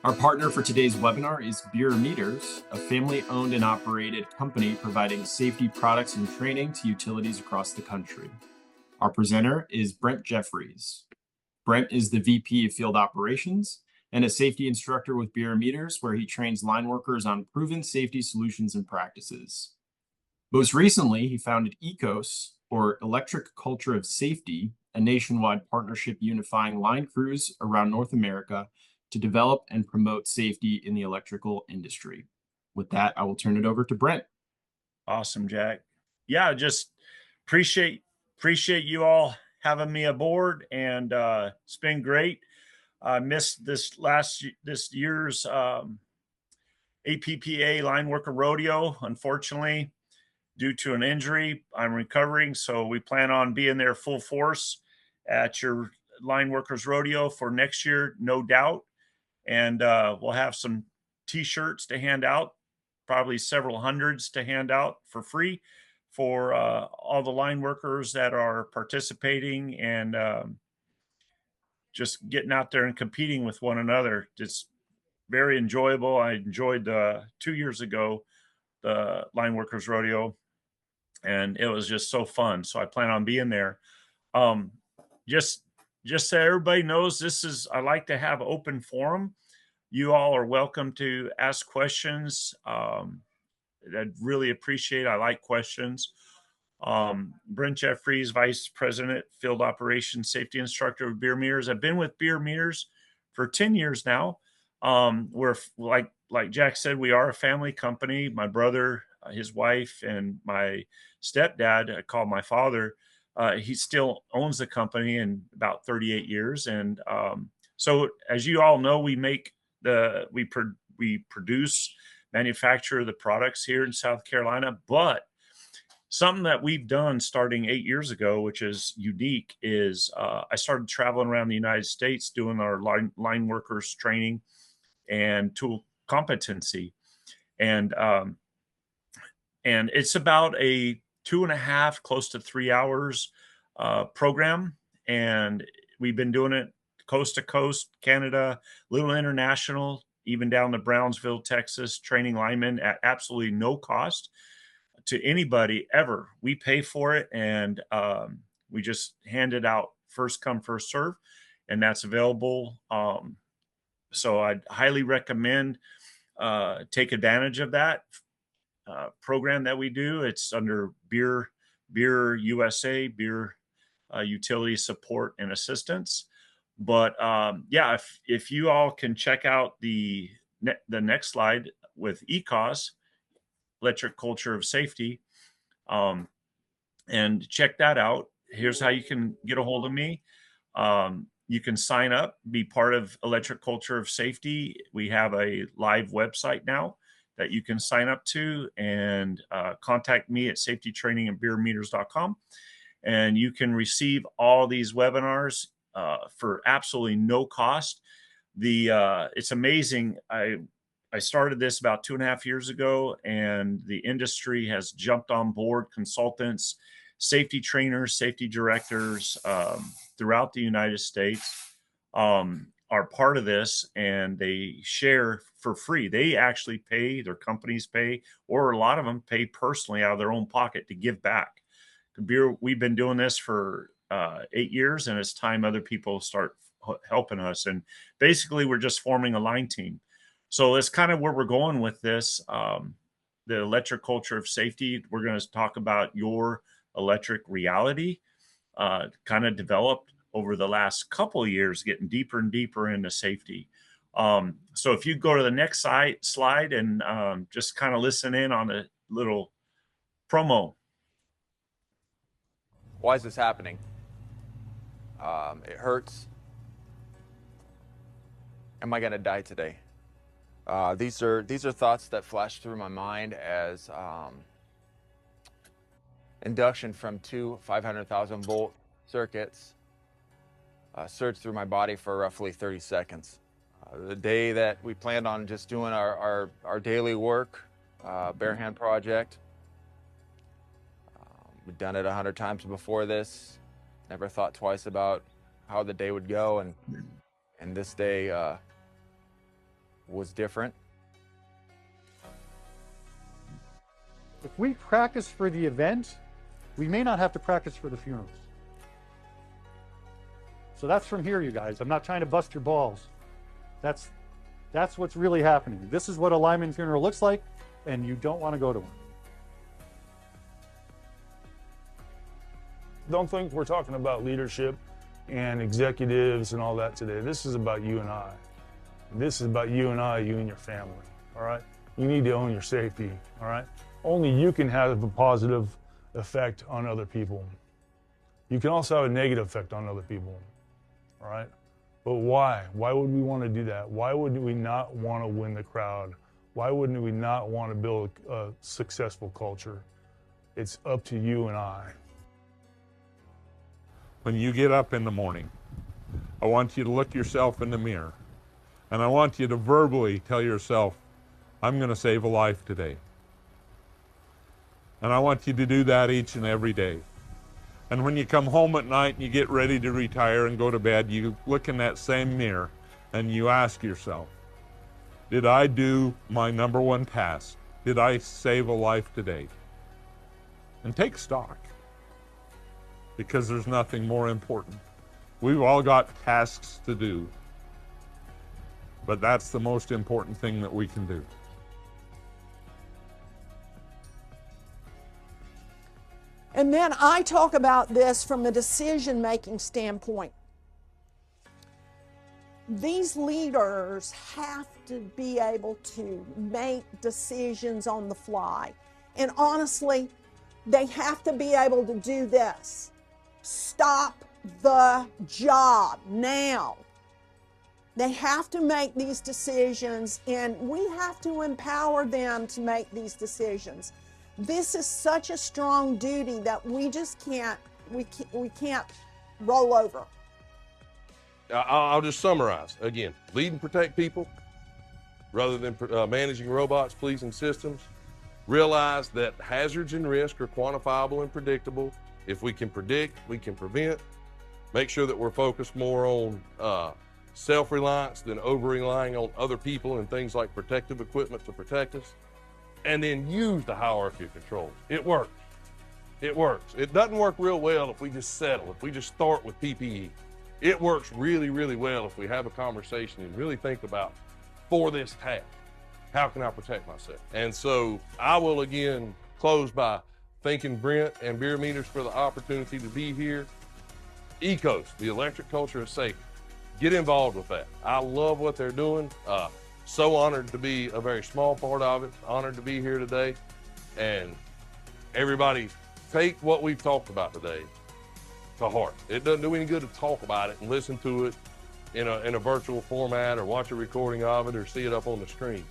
Our partner for today's webinar is Bierer Meters, a family-owned and operated company providing safety products and training to utilities across the country. Our presenter is Brent Jeffries. Brent is the VP of Field Operations and a safety instructor with Bierer Meters, where he trains line workers on proven safety solutions and practices. Most recently, he founded ECOS, or Electric Culture of Safety, a nationwide partnership unifying line crews around North America to develop and promote safety in the electrical industry. With that, I will turn it over to Brent. Awesome, Jack. Yeah, just appreciate you all having me aboard, and it's been great. I missed this year's APPA Line Worker Rodeo, unfortunately, due to an injury. I'm recovering, so we plan on being there full force at your Line Workers Rodeo for next year, no doubt. And we'll have some t-shirts to hand out, probably several hundreds to hand out for free for all the line workers that are participating, and just getting out there and competing with one another. It's very enjoyable. I enjoyed 2 years ago the Line Workers Rodeo, and it was just so fun. So I plan on being there. Um, just so everybody knows, I like to have open forum. You all are welcome to ask questions. I'd really appreciate. I like questions. Brent Jeffries, Vice President, Field Operations Safety Instructor of Bierer Meters. I've been with Bierer Meters for 10 years now. We're like Jack said, we are a family company. My brother, his wife, and my stepdad, I call my father, he still owns the company in about 38 years. And so as you all know, we produce, manufacture the products here in South Carolina. But something that we've done starting 8 years ago, which is unique, is I started traveling around the United States doing our line workers training and tool competency. And it's about a 2.5, close to 3 hours program. And we've been doing it coast to coast, Canada, little international, even down to Brownsville, Texas, training linemen at absolutely no cost to anybody ever. We pay for it, and we just hand it out first come, first serve, and that's available. So I'd highly recommend take advantage of that program that we do. It's under Bierer USA, Bierer Utility Support and Assistance. But yeah, if you all can check out the next slide with ECOS, Electric Culture of Safety, and check that out. Here's how you can get a hold of me. You can sign up, be part of Electric Culture of Safety. We have a live website now that you can sign up to, and contact me at safetytraining@bieremeters.com. And you can receive all these webinars for absolutely no cost. It's amazing. I started this about 2.5 years ago, and the industry has jumped on board. Consultants, safety trainers, safety directors throughout the United States are part of this, and they share for free. They actually pay, their companies pay, or a lot of them pay personally out of their own pocket to give back. We've been doing this for 8 years, and it's time other people start helping us. And basically, we're just forming a line team. So that's kind of where we're going with this. The Electric Culture of Safety, we're going to talk about your electric reality, kind of developed over the last couple of years, getting deeper and deeper into safety. So if you go to the next slide and just kind of listen in on a little promo. Why is this happening? It hurts. Am I going to die today? These are thoughts that flash through my mind as induction from two 500,000 volt circuits surged through my body for roughly 30 seconds. The day that we planned on just doing our daily work, bare hand project, we've done it 100 times before this. Never thought twice about how the day would go, and this day was different. If we practice for the event, we may not have to practice for the funerals. So that's from here, you guys. I'm not trying to bust your balls. That's what's really happening. This is what a lineman funeral looks like, and you don't want to go to one. Don't think we're talking about leadership and executives and all that today. This is about you and I. This is about you and I, you and your family, all right? You need to own your safety, all right? Only you can have a positive effect on other people. You can also have a negative effect on other people, all right? But why? Why would we want to do that? Why would we not want to win the crowd? Why wouldn't we not want to build a successful culture? It's up to you and I. When you get up in the morning, I want you to look yourself in the mirror, and I want you to verbally tell yourself, I'm going to save a life today. And I want you to do that each and every day. And when you come home at night and you get ready to retire and go to bed, you look in that same mirror and you ask yourself, did I do my number one task? Did I save a life today? And take stock, because there's nothing more important. We've all got tasks to do, but that's the most important thing that we can do. And then I talk about this from a decision-making standpoint. These leaders have to be able to make decisions on the fly. And honestly, they have to be able to do this. Stop the job now. They have to make these decisions, and we have to empower them to make these decisions. This is such a strong duty that we just can't roll over. I'll just summarize. Again, lead and protect people rather than managing robots, policing systems. Realize that hazards and risk are quantifiable and predictable. If we can predict, we can prevent. Make sure that we're focused more on self-reliance than over-relying on other people and things like protective equipment to protect us. And then use the hierarchy of controls. It works. It works. It doesn't work real well if we just settle, if we just start with PPE. It works really, really well if we have a conversation and really think about, for this task, how can I protect myself? And so I will again close by thanking Brent and Bierer Meters for the opportunity to be here. ECOS, the electric culture of safety. Get involved with that. I love what they're doing. So honored to be a very small part of it. Honored to be here today. And everybody, take what we've talked about today to heart. It doesn't do any good to talk about it and listen to it in a virtual format or watch a recording of it or see it up on the screen.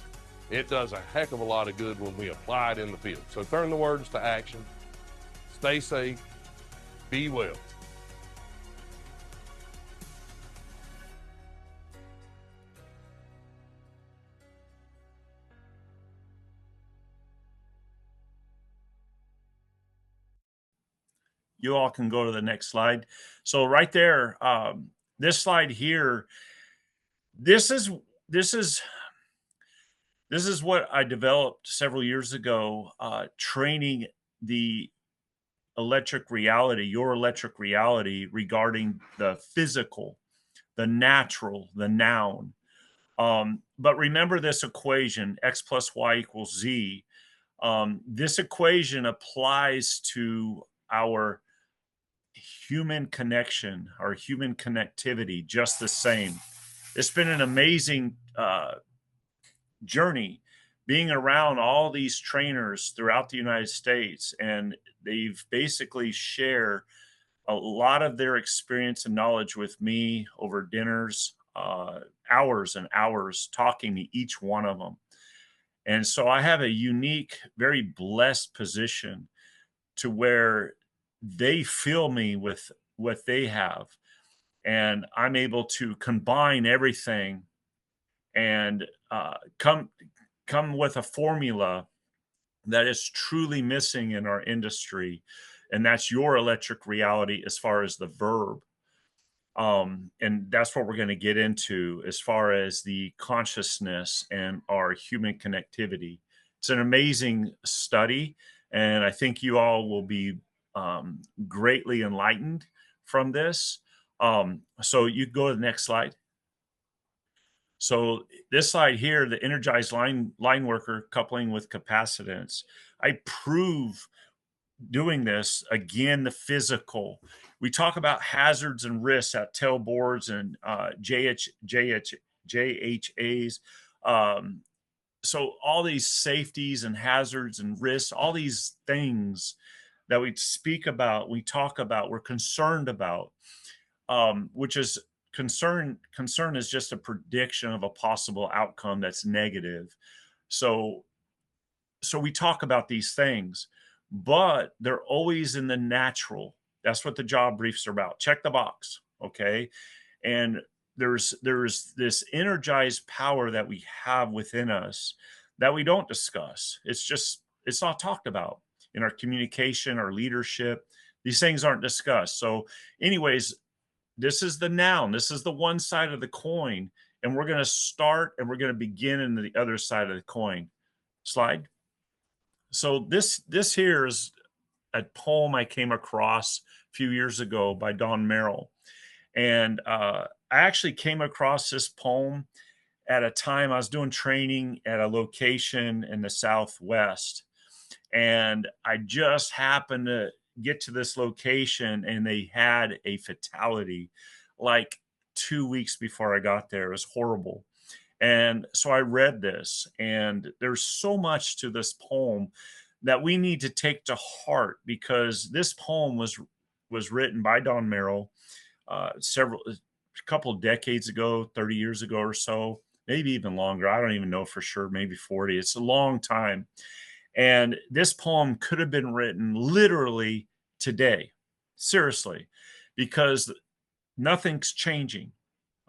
It does a heck of a lot of good when we apply it in the field. So turn the words to action. Stay safe. Be well. You all can go to the next slide. So right there, this slide here, this is what I developed several years ago, training the electric reality, your electric reality regarding the physical, the natural, the noun. But remember this equation, X plus Y equals Z. This equation applies to our human connection, our human connectivity, just the same. It's been an amazing journey being around all these trainers throughout the United States, and they've basically share a lot of their experience and knowledge with me over dinners, hours and hours talking to each one of them. And so I have a unique, very blessed position to where they fill me with what they have, and I'm able to combine everything and come with a formula that is truly missing in our industry, and that's your electric reality as far as the verb. And that's what we're going to get into as far as the consciousness and our human connectivity. It's an amazing study, and I think you all will be greatly enlightened from this. So you go to the next slide. So this slide here, the energized line worker coupling with capacitance, I prove doing this again, the physical. We talk about hazards and risks at tail boards and JHAs. So all these safeties and hazards and risks, all these things that we speak about, we talk about, we're concerned about, which is concern is just a prediction of a possible outcome that's negative. So we talk about these things, but they're always in the natural. That's what the job briefs are about. Check the box, okay? And there's this energized power that we have within us that we don't discuss. It's not talked about in our communication, our leadership. These things aren't discussed. So anyways, this is the noun. This is the one side of the coin. And we're going to start and we're going to begin in the other side of the coin. Slide. So this here is a poem I came across a few years ago by Don Merrill. And I actually came across this poem at a time I was doing training at a location in the Southwest. And I just happened to get to this location and they had a fatality like 2 weeks before I got there. It was horrible. And so I read this, and there's so much to this poem that we need to take to heart, because this poem was written by Don Merrill a couple of decades ago, 30 years ago or so, maybe even longer. I don't even know for sure, maybe 40. It's a long time. And this poem could have been written literally today, seriously, because nothing's changing.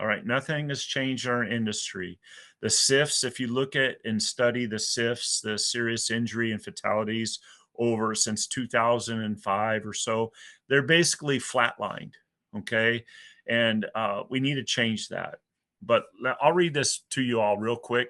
All right, nothing has changed in our industry. The SIFs, if you look at and study the SIFs, the serious injury and fatalities over since 2005 or so, they're basically flatlined, okay? And we need to change that. But I'll read this to you all real quick.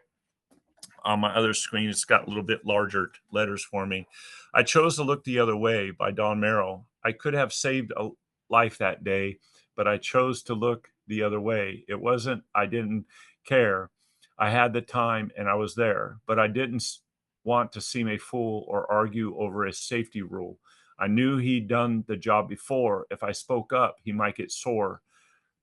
On my other screen, it's got a little bit larger letters for me. I chose to look the other way by Don Merrill. I could have saved a life that day, but I chose to look the other way. It wasn't, I didn't care. I had the time and I was there, but I didn't want to seem a fool or argue over a safety rule. I knew he'd done the job before. If I spoke up, he might get sore.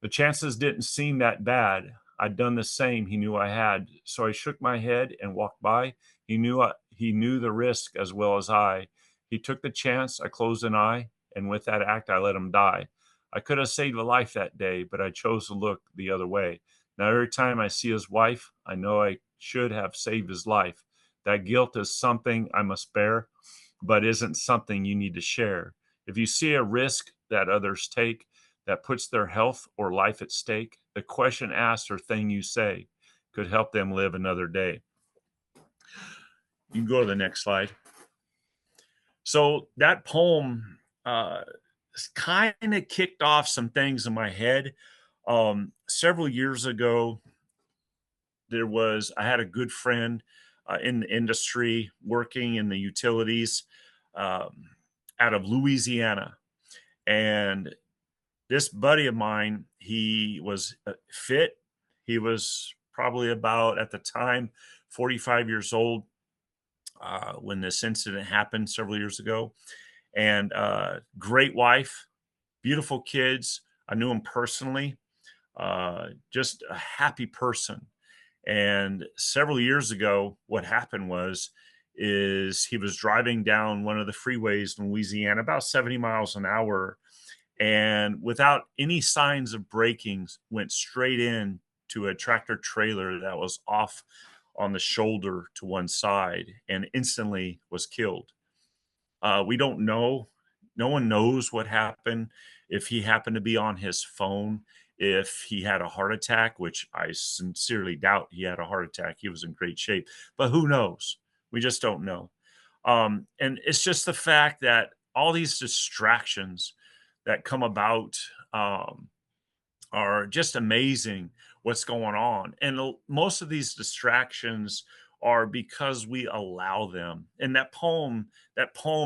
The chances didn't seem that bad. I'd done the same he knew I had. So I shook my head and walked by. He knew the risk as well as I. He took the chance. I closed an eye, and with that act, I let him die. I could have saved a life that day, but I chose to look the other way. Now, every time I see his wife, I know I should have saved his life. That guilt is something I must bear, but isn't something you need to share. If you see a risk that others take that puts their health or life at stake, the question asked or thing you say could help them live another day. You can go to the next slide. So that poem kind of kicked off some things in my head. Several years ago, I had a good friend in the industry working in the utilities out of Louisiana. And this buddy of mine, he was fit. He was probably about, at the time, 45 years old when this incident happened several years ago. And great wife, beautiful kids. I knew him personally, just a happy person. And several years ago, what happened is he was driving down one of the freeways in Louisiana, about 70 miles an hour, and without any signs of braking, went straight in to a tractor trailer that was off on the shoulder to one side and instantly was killed. We don't know. No one knows what happened, if he happened to be on his phone, if he had a heart attack, which I sincerely doubt he had a heart attack. He was in great shape, but who knows? We just don't know. And it's just the fact that all these distractions that come about are just amazing what's going on. And most of these distractions are because we allow them. And that poem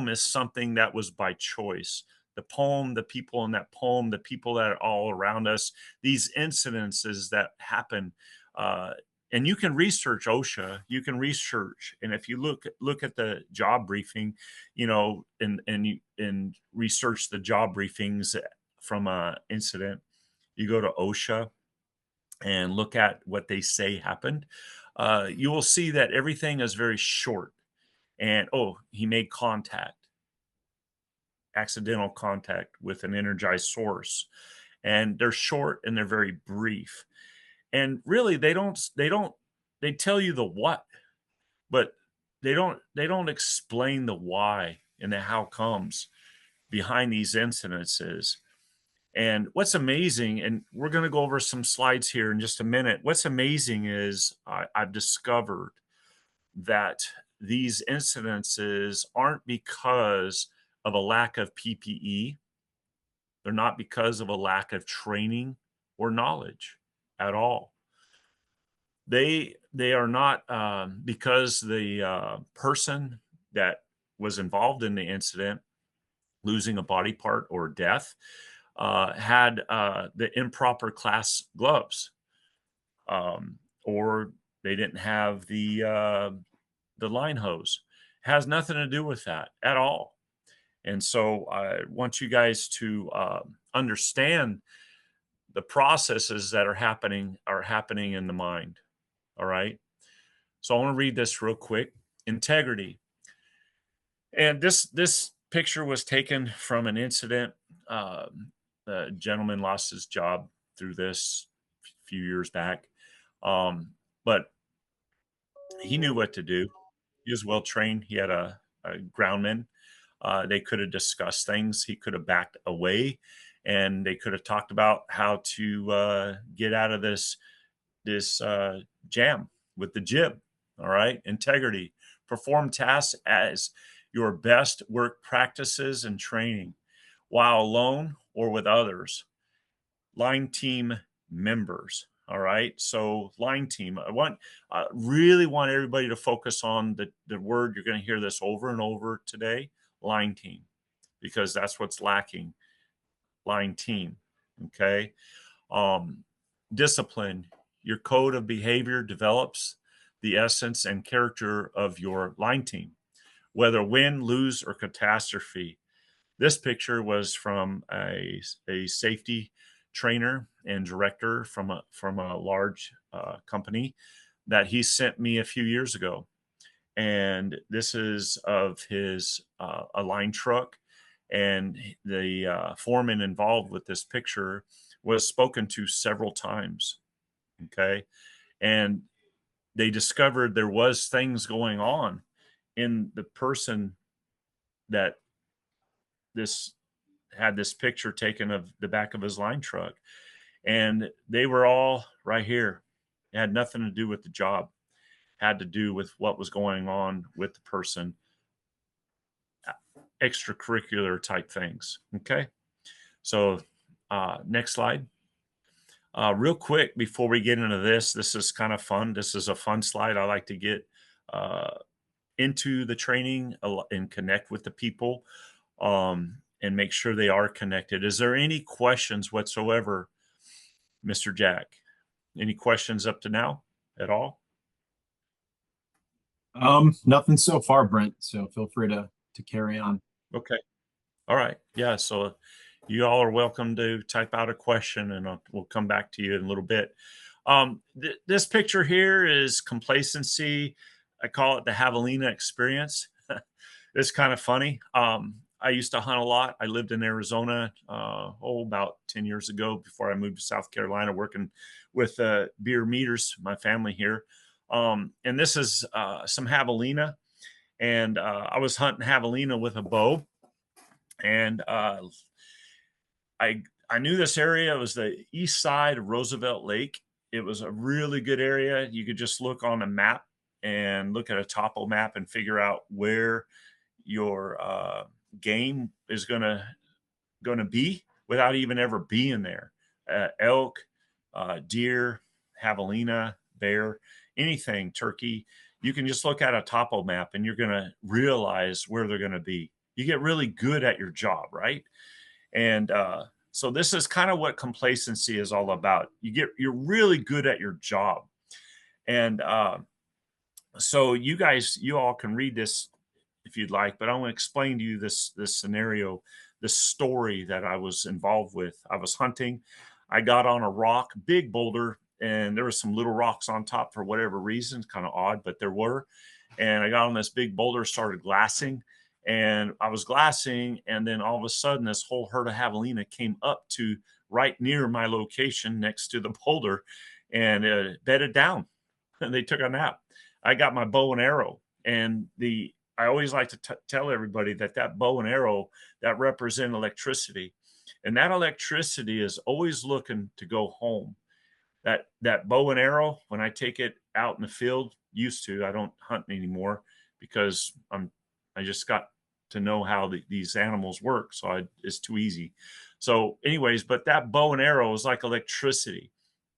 is something that was by choice. The poem, the people in that poem, the people that are all around us, these incidences that happen. And you can research OSHA, you can research, and if you look at the job briefing, you know, and research the job briefings from a incident, you go to OSHA and look at what they say happened, you will see that everything is very short. And oh, he made accidental contact with an energized source, and they're short and they're very brief. And really, they tell you the what, but they don't explain the why and the how comes behind these incidences. And what's amazing, and we're going to go over some slides here in just a minute. What's amazing is I've discovered that these incidences aren't because of a lack of PPE. They're not because of a lack of training or knowledge at all. They are not because the person that was involved in the incident, losing a body part or death, had the improper class gloves, or they didn't have the line hose. Has nothing to do with that at all. And so I want you guys to understand the processes that are happening in the mind. All right. So I want to read this real quick. Integrity. And this picture was taken from an incident. The gentleman lost his job through this a few years back. But he knew what to do. He was well trained. He had a groundman. They could have discussed things. He could have backed away, and they could have talked about how to get out of this jam with the jib. All right. Integrity. Perform tasks as your best work practices and training, while alone or with others. Line team members. All right. So line team. I really want everybody to focus on the word. You're going to hear this over and over today. Line team, because that's what's lacking. Line team. Okay. Discipline. Your code of behavior develops the essence and character of your line team, whether win, lose, or catastrophe. This picture was from a safety trainer and director from a large company that he sent me a few years ago. And this is of his a line truck, and the foreman involved with this picture was spoken to several times. Okay. And they discovered there was things going on in the person that had this picture taken of the back of his line truck. And they were all right here. It had nothing to do with the job. It had to do with what was going on with the person, extracurricular type things. Okay. So next slide. Real quick, before we get into this is kind of fun. This is a fun slide. I like to get into the training and connect with the people and make sure they are connected. Is there any questions whatsoever, Mr. Jack? Any questions up to now at all? Nothing so far, Brent. So feel free to carry on. Okay. All right. Yeah. So you all are welcome to type out a question, and we'll come back to you in a little bit. This picture here is complacency. I call it the javelina experience. It's kind of funny. I used to hunt a lot. I lived in Arizona, about 10 years ago before I moved to South Carolina, working with Bierer Meters, my family here. And this is some javelina. And I was hunting javelina with a bow. And I knew this area. It was the east side of Roosevelt Lake. It was a really good area. You could just look on a map and look at a topo map and figure out where your game is going to be without even ever being there. elk, deer, javelina, bear, anything, turkey. You can just look at a topo map and you're going to realize where they're going to be. You get really good at your job, right? And so this is kind of what complacency is all about. You're really good at your job. And so you all can read this if you'd like, but I want to explain to you this scenario, this story that I was involved with. I was hunting. I got on a rock, big boulder, and there were some little rocks on top for whatever reason. Kind of odd, but there were. And I got on this big boulder, started glassing, and I was glassing, and then all of a sudden this whole herd of javelina came up to right near my location next to the boulder and bedded down. And they took a nap. I got my bow and arrow, and I always like to tell everybody that bow and arrow that represent electricity, and that electricity is always looking to go home. That bow and arrow, when I take it out in the field, I don't hunt anymore because I just got to know how these animals work, so it's too easy. So anyways, but that bow and arrow is like electricity,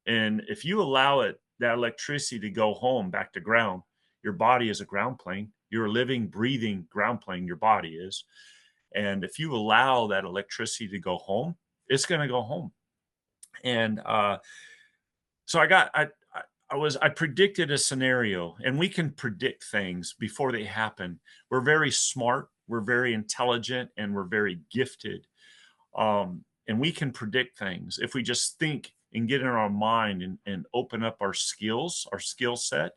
and if you allow that electricity to go home back to ground, your body is a ground plane. You're a living, breathing ground plane, your body is. And if you allow that electricity to go home, it's going to go home. And so I predicted a scenario, and we can predict things before they happen. We're very smart, we're very intelligent, and we're very gifted. And we can predict things if we just think and get in our mind and open up our skill set.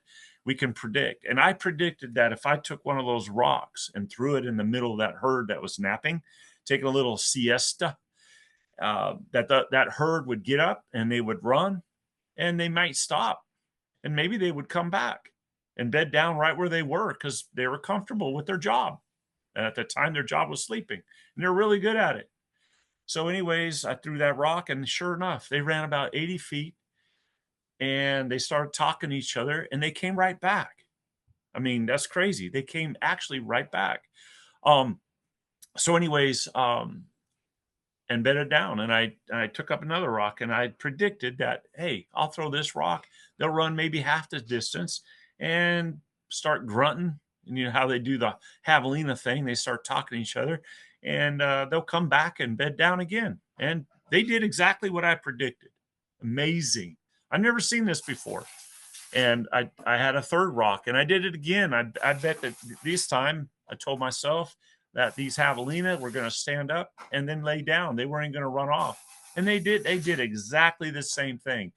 We can predict. And I predicted that if I took one of those rocks and threw it in the middle of that herd that was napping, taking a little siesta, that herd would get up and they would run, and they might stop, and maybe they would come back and bed down right where they were because they were comfortable with their job. And at the time, their job was sleeping, and they're really good at it. So anyways, I threw that rock, and sure enough, they ran about 80 feet, and they started talking to each other, and they came right back. I mean, that's crazy. They came actually right back. So anyways, and bedded down, and I took up another rock, and I predicted that, hey, I'll throw this rock. They'll run maybe half the distance and start grunting. And you know how they do the javelina thing. They start talking to each other, and they'll come back and bed down again. And they did exactly what I predicted. Amazing. I've never seen this before. And I had a third rock, and I did it again. I bet that this time I told myself that these javelina were going to stand up and then lay down. They weren't going to run off. And they did exactly the same thing.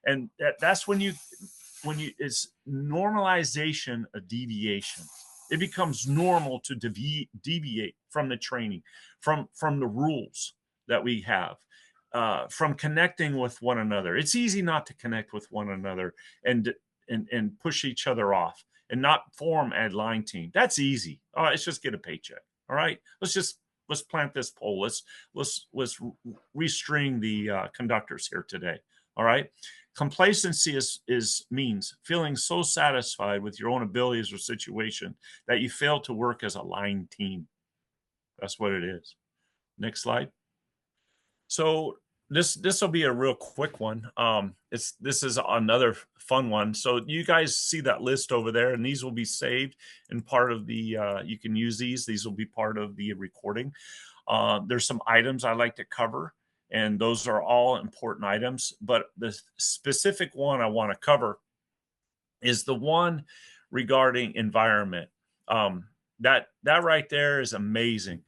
And that's when it's normalization of deviation. It becomes normal to deviate from the training, from the rules that we have. From connecting with one another. It's easy not to connect with one another and push each other off and not form a line team. That's easy. All right, let's just get a paycheck. All right, let's plant this pole. Let's restring the conductors here today. All right, complacency means feeling so satisfied with your own abilities or situation that you fail to work as a line team. That's what it is. Next slide. So this will be a real quick one. This is another fun one. So you guys see that list over there, and these will be saved and part of the. You can use these. These will be part of the recording. There's some items I like to cover, and those are all important items. But the specific one I want to cover is the one regarding environment. That right there is amazing,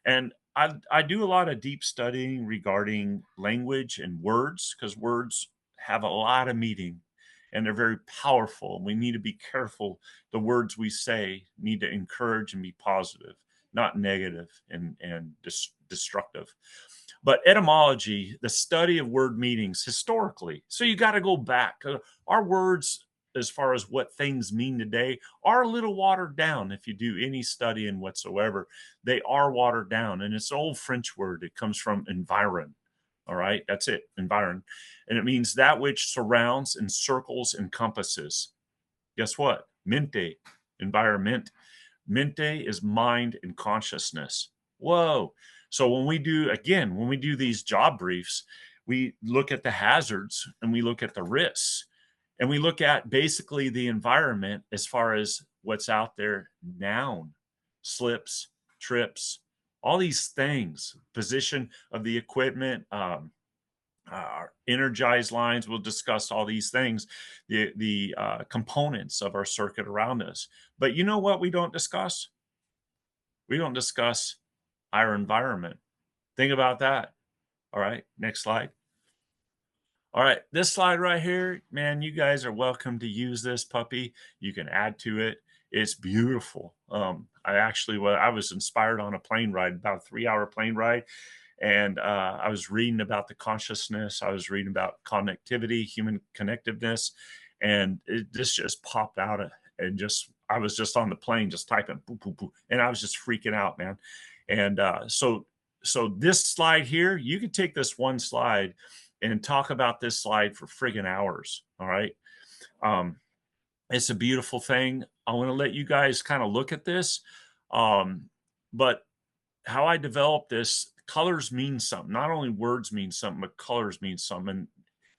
and I do a lot of deep studying regarding language and words, because words have a lot of meaning and they're very powerful. We need to be careful. The words we say need to encourage and be positive, not negative and destructive. But etymology, the study of word meanings historically. So you got to go back. Our words, as far as what things mean today, are a little watered down. If you do any studying whatsoever, they are watered down. And it's an old French word. It comes from environ. All right, that's it, environ. And it means that which surrounds, encircles, encompasses. Guess what? Mente, environment. Mente is mind and consciousness. Whoa. So when we do these job briefs, we look at the hazards and we look at the risks and we look at basically the environment as far as what's out there now, slips, trips, all these things, position of the equipment, energized lines. We'll discuss all these things, the components of our circuit around us. But you know what we don't discuss? We don't discuss our environment. Think about that. All right, next slide. All right, this slide right here, man, you guys are welcome to use this puppy. You can add to it. It's beautiful. I was inspired on a plane ride, about a 3-hour plane ride. And I was reading about the consciousness. I was reading about connectivity, human connectiveness. And this just popped out. I was just on the plane, just typing, boo, boo, boo. And I was just freaking out, man. And so this slide here, you could take this one slide and talk about this slide for friggin' hours. All right. It's a beautiful thing. I want to let you guys kind of look at this. But how I developed this, colors mean something. Not only words mean something, but colors mean something. And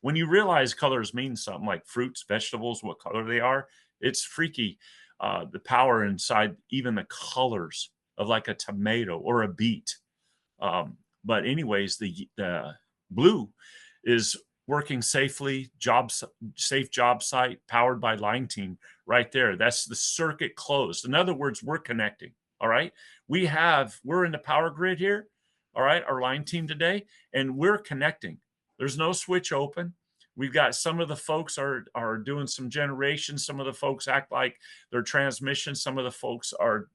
when you realize colors mean something, like fruits, vegetables, what color they are, it's freaky. The power inside even the colors of like a tomato or a beet. But anyways, the blue is working safely, safe job site, powered by line team right there. That's the circuit closed. In other words, we're connecting. All right. We're in the power grid here. All right. Our line team today, and we're connecting. There's no switch open. We've got some of the folks are doing some generation. Some of the folks act like they're transmission. Some of the folks are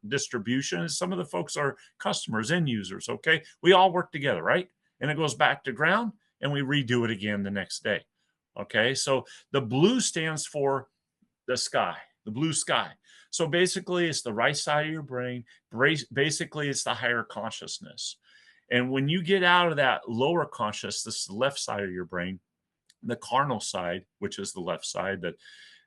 distribution. Some of the folks are customers, end users. Okay. We all work together, right? And it goes back to ground and we redo it again the next day. Okay. So the blue stands for the sky, the blue sky. So basically it's the right side of your brain. Basically it's the higher consciousness. And when you get out of that lower consciousness, the left side of your brain, the carnal side, which is the left side,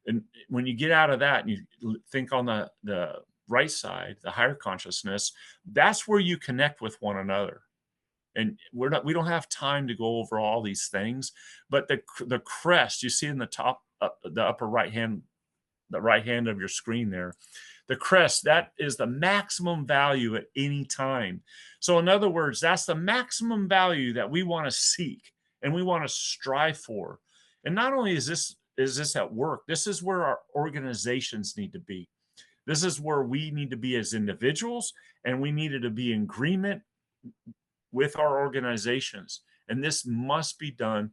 and when you get out of that and you think on the right side, the higher consciousness, that's where you connect with one another. And we don't have time to go over all these things, but the crest you see in the top, the upper right hand of your screen there, the crest, that is the maximum value at any time. So in other words, that's the maximum value that we want to seek and we want to strive for. And not only is this at work, this is where our organizations need to be. This is where we need to be as individuals, and we needed to be in agreement with our organizations. And this must be done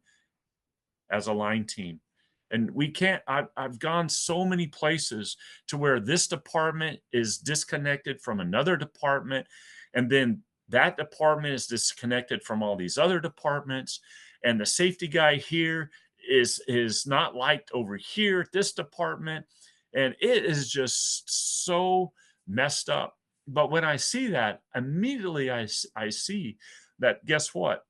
as a line team. And we can't, I've gone so many places to where this department is disconnected from another department. And then that department is disconnected from all these other departments. And the safety guy here is not liked over here at this department. And it is just so messed up. But when I see that, immediately I see that, guess what?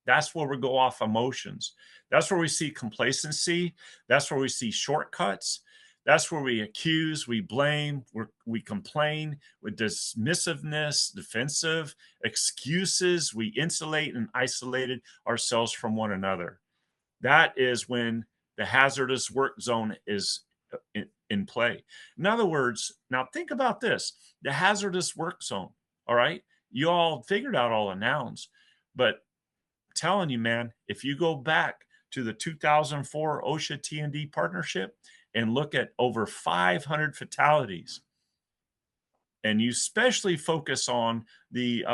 That's where we go off emotions. That's where we see complacency. That's where we see shortcuts. That's where we accuse, we blame, we complain with dismissiveness, defensive, excuses. We insulate and isolated ourselves from one another. That is when the hazardous work zone is in play. In other words, now think about this, the hazardous work zone. All right. You all figured out all the nouns, but I'm telling you, man, if you go back to the 2004 OSHA T&D partnership and look at over 500 fatalities, and you especially focus on the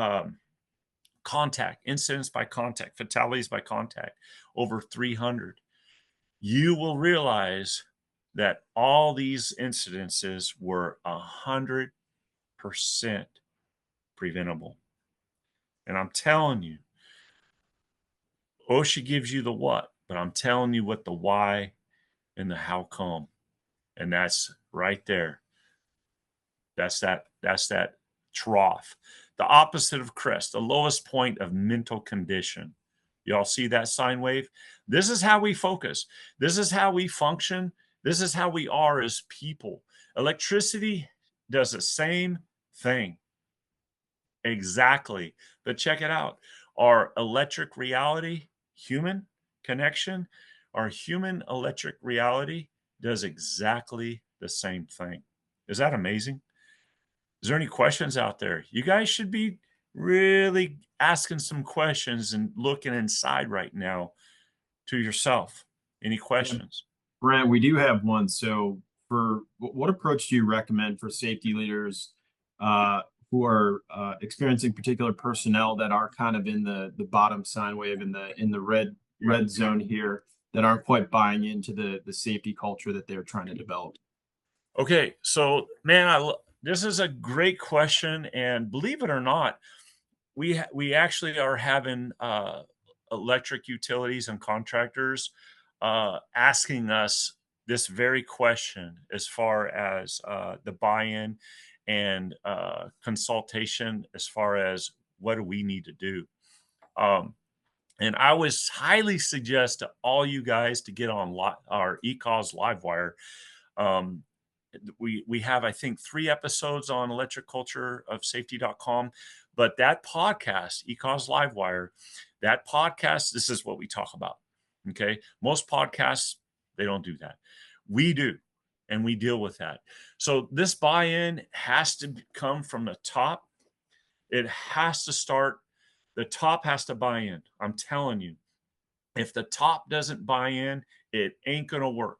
contact, incidents by contact, fatalities by contact, over 300, you will realize that all these incidences were 100% preventable. And I'm telling you, OSHA gives you the what, but I'm telling you what the why and the how come. And that's right there. That's that trough. The opposite of crest, the lowest point of mental condition. Y'all see that sine wave? This is how we focus. This is how we function. This is how we are as people. Electricity does the same thing. Exactly. But check it out. our electric reality, human connection, our human electric reality does exactly the same thing. Is that amazing? Is there any questions out there? You guys should be really asking some questions and looking inside right now to yourself. Any questions? Brent, we do have one. So, for what approach do you recommend for safety leaders who are experiencing particular personnel that are kind of in the bottom sine wave in the red zone here, that aren't quite buying into the safety culture that they're trying to develop? Okay, so man, this is a great question, and believe it or not, we actually are having electric utilities and contractors asking us this very question as far as the buy-in and consultation as far as what do we need to do. And I would highly suggest to all you guys to get on our eCause Livewire. Um, we have, I think, 3 episodes on electriccultureofsafety.com, but that podcast, eCause Livewire, that podcast, this is what we talk about. Okay. Most podcasts, they don't do that. We do, and we deal with that. So this buy-in has to come from the top. It has to start. The top has to buy in. I'm telling you, if the top doesn't buy in, it ain't going to work.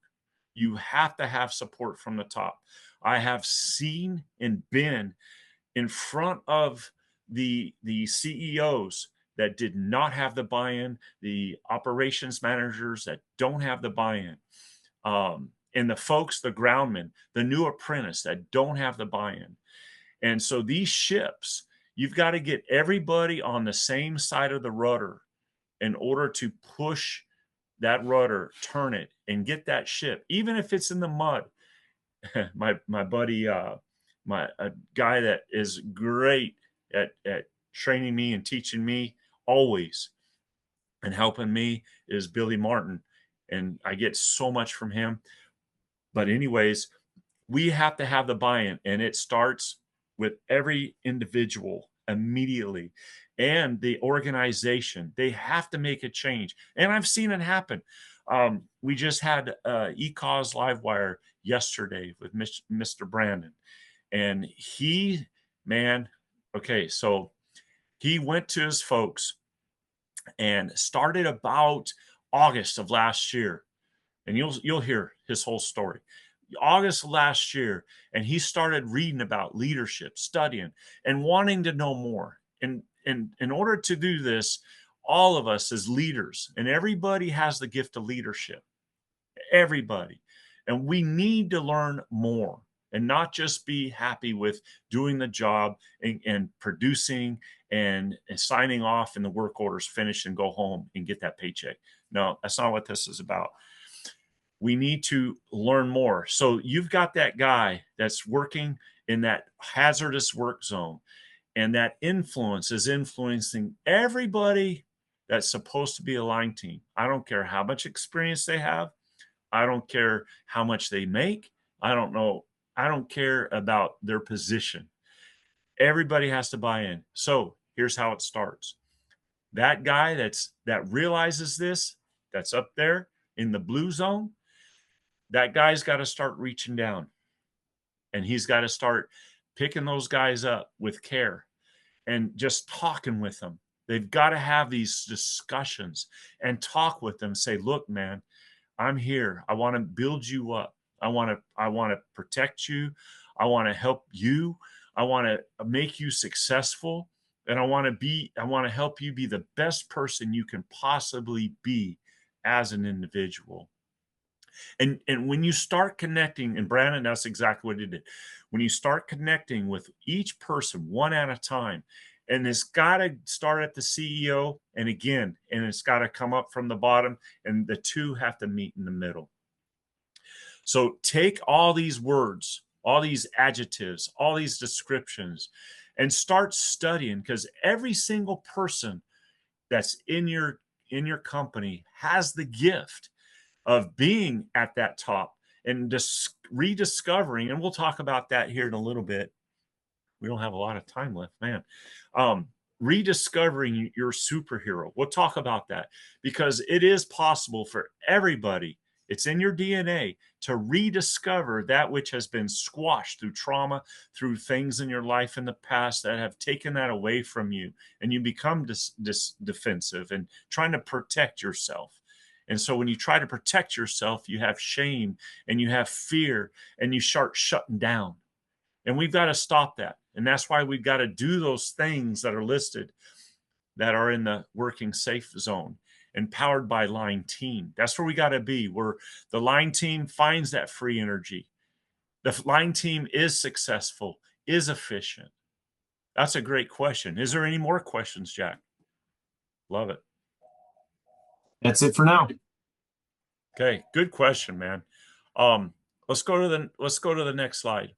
You have to have support from the top. I have seen and been in front of the CEOs that did not have the buy-in, the operations managers that don't have the buy-in, and the folks, the groundmen, the new apprentice that don't have the buy-in. And so these ships, you've got to get everybody on the same side of the rudder in order to push that rudder, turn it, and get that ship, even if it's in the mud. my buddy, a guy that is great at training me and teaching me always and helping me is Billy Martin, and I get so much from him. But anyways, we have to have the buy-in, and it starts with every individual immediately, and the organization. They have to make a change, and I've seen it happen. We just had eCause Livewire yesterday with Mr. Brandon, and okay, so he went to his folks and started about August of last year, and you'll hear his whole story. August last year, and he started reading about leadership, studying, and wanting to know more. And in order to do this, all of us as leaders, and everybody has the gift of leadership, everybody, and we need to learn more and not just be happy with doing the job and producing and signing off and the work orders finished and go home and get that paycheck. No, that's not what this is about. We need to learn more. So you've got that guy that's working in that hazardous work zone, and that influence is influencing everybody that's supposed to be a line team. I don't care how much experience they have. I don't care how much they make. I don't know. I don't care about their position. Everybody has to buy in. So here's how it starts. That guy that realizes this, that's up there in the blue zone, that guy's got to start reaching down, and he's got to start picking those guys up with care and just talking with them. They've got to have these discussions and talk with them. Say, look, man, I'm here. I want to build you up. I want to protect you. I want to help you. I want to make you successful. And I want to help you be the best person you can possibly be as an individual. And when you start connecting, and Brandon, that's exactly what he did. When you start connecting with each person one at a time, and it's got to start at the CEO, and it's got to come up from the bottom, and the two have to meet in the middle. So take all these words, all these adjectives, all these descriptions, and start studying, because every single person that's in your company has the gift of being at that top and just rediscovering. And we'll talk about that here in a little bit. We don't have a lot of time left, man. rediscovering your superhero. We'll talk about that because it is possible for everybody. It's in your DNA to rediscover that which has been squashed through trauma, through things in your life in the past that have taken that away from you, and you become defensive and trying to protect yourself. And so when you try to protect yourself, you have shame and you have fear and you start shutting down. And we've got to stop that. And that's why we've got to do those things that are listed that are in the working safe zone, empowered by line team. That's where we got to be, where the line team finds that free energy. The line team is successful, is efficient. That's a great question. Is there any more questions, Jack? Love it. That's it for now. Okay, good question, man. Let's go to the next slide.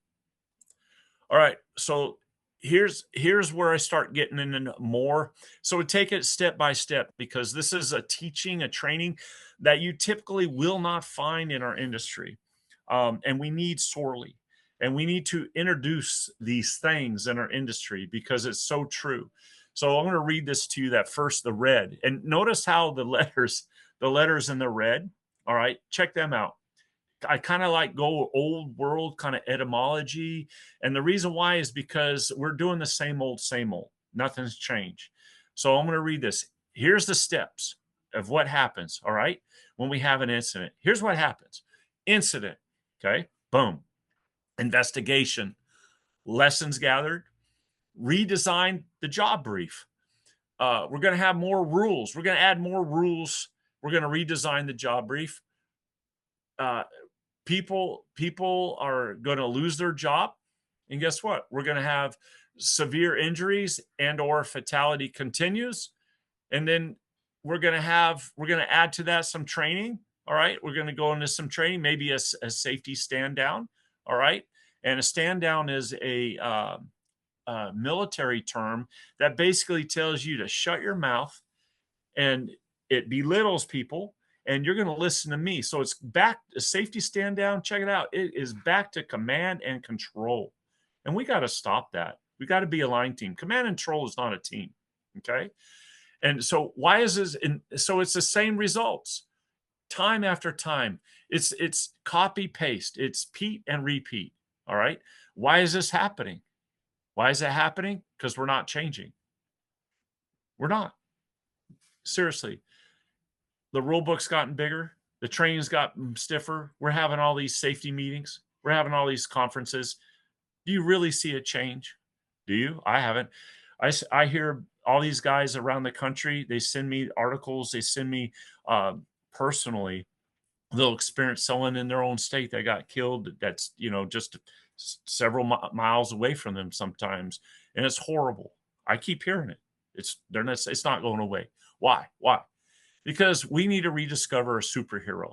All right, so here's where I start getting into more. So we take it step by step because this is a training that you typically will not find in our industry, and we need sorely. And we need to introduce these things in our industry because it's so true. So I'm going to read this to you. That first, the red, and notice how the letters in the red. All right, check them out. I kind of like go old world kind of etymology. And the reason why is because we're doing the same old. Nothing's changed. So I'm going to read this. Here's the steps of what happens. All right. When we have an incident, here's what happens. Incident. Okay. Boom. Investigation. Lessons gathered. Redesign the job brief. We're going to have more rules. We're going to add more rules. We're going to redesign the job brief. People are going to lose their job, and guess what? We're going to have severe injuries and or fatality continues, and then we're going to add to that some training. All right, we're going to go into some training, maybe a safety stand down. All right, and a stand down is a military term that basically tells you to shut your mouth, and it belittles people. And you're going to listen to me. So it's back a safety stand down. Check it out. It is back to command and control. And we got to stop that. We got to be a line team. Command and control is not a team. Okay. And so why is this? So it's the same results time after time. It's copy paste. It's repeat and repeat. All right. Why is this happening? Why is it happening? Because we're not changing. We're not. Seriously. The rule book's gotten bigger. The training's gotten stiffer. We're having all these safety meetings. We're having all these conferences. Do you really see a change? Do you? I haven't. I hear all these guys around the country. They send me articles. They send me personally. They'll experience someone in their own state that got killed. That's just several miles away from them sometimes, and it's horrible. I keep hearing it. It's not going away. Why? Because we need to rediscover a superhero.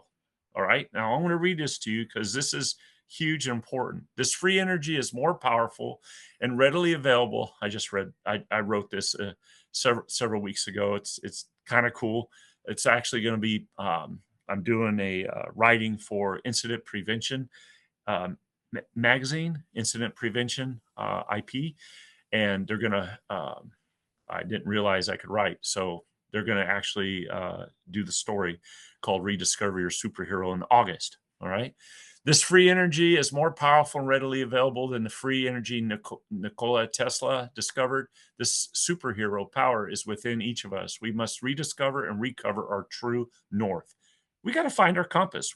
All right. Now I'm going to read this to you because this is huge and important. This free energy is more powerful and readily available. I wrote this several weeks ago. It's kind of cool. It's actually going to be, I'm doing a writing for Incident Prevention magazine, Incident Prevention IP. And they're going to, I didn't realize I could write. So they're going to actually do the story called Rediscover Your Superhero in August. All right. This free energy is more powerful and readily available than the free energy Nikola Tesla discovered. This superhero power is within each of us. We must rediscover and recover our true north. We got to find our compass.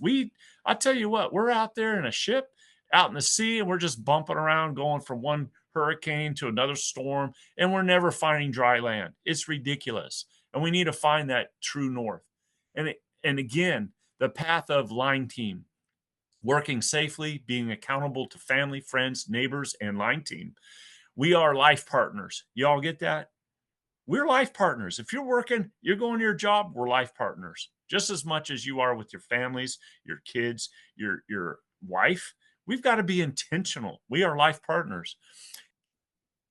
I tell you what, we're out there in a ship out in the sea, and we're just bumping around going from one hurricane to another storm, and we're never finding dry land. It's ridiculous. And we need to find that true north. And again, the path of line team, working safely, being accountable to family, friends, neighbors, and line team. We are life partners. You all get that? We're life partners. If you're working, you're going to your job, we're life partners. Just as much as you are with your families, your kids, your wife. We've got to be intentional. We are life partners.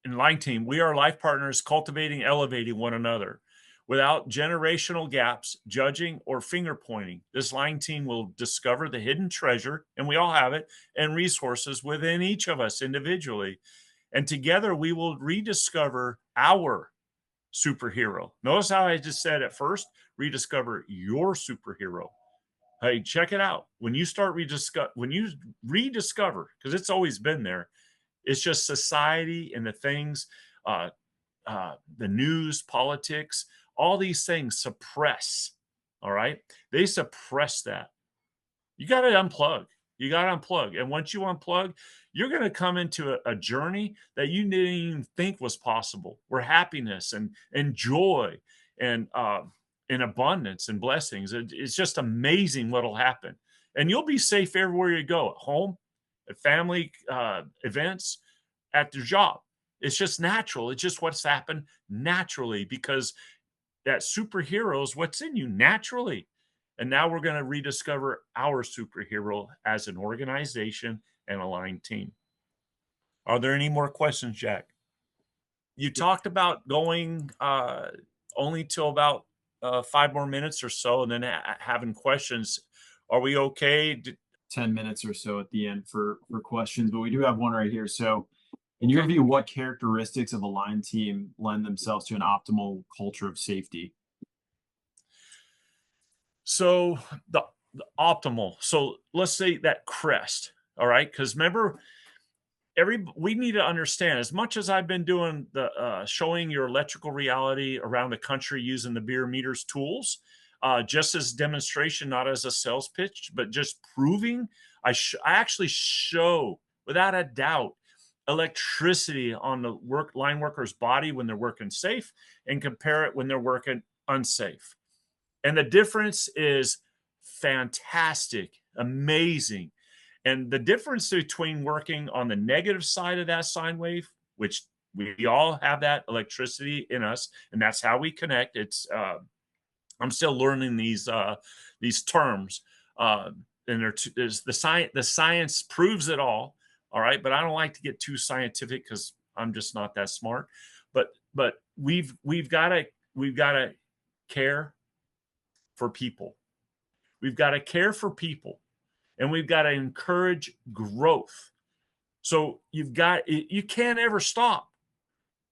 In line team, we are life partners, cultivating, elevating one another. Without generational gaps, judging, or finger pointing, this line team will discover the hidden treasure, and we all have it, and resources within each of us individually. And together we will rediscover our superhero. Notice how I just said at first, rediscover your superhero. Hey, check it out. When you start rediscover, because it's always been there, it's just society and the things, the news, politics, all these things suppress. All right. They suppress that. You got to unplug. You got to unplug. And once you unplug, you're going to come into a journey that you didn't even think was possible, where happiness and joy and abundance and blessings. It's just amazing what'll happen. And you'll be safe everywhere you go, at home, at family events, at your job. It's just natural. It's just what's happened naturally, because that superhero is what's in you naturally. And now we're going to rediscover our superhero as an organization and aligned team. Are there any more questions, Jack? You talked about going only till about 5 more minutes or so, and then having questions. Are we okay? 10 minutes or so at the end for questions, but we do have one right here. So in your view, what characteristics of a line team lend themselves to an optimal culture of safety? So the optimal. So let's say that crest. All right. Because remember, we need to understand, as much as I've been doing the showing your electrical reality around the country using the Bierer Meters tools, just as demonstration, not as a sales pitch, but just proving. I actually show without a doubt electricity on the line worker's body when they're working safe, and compare it when they're working unsafe. And the difference is fantastic, amazing. And the difference between working on the negative side of that sine wave, which we all have that electricity in us, and that's how we connect. It's I'm still learning these terms, and there's the science proves it all. All right, but I don't like to get too scientific because I'm just not that smart. But we've got to care for people. We've got to care for people, and we've got to encourage growth. So you can't ever stop.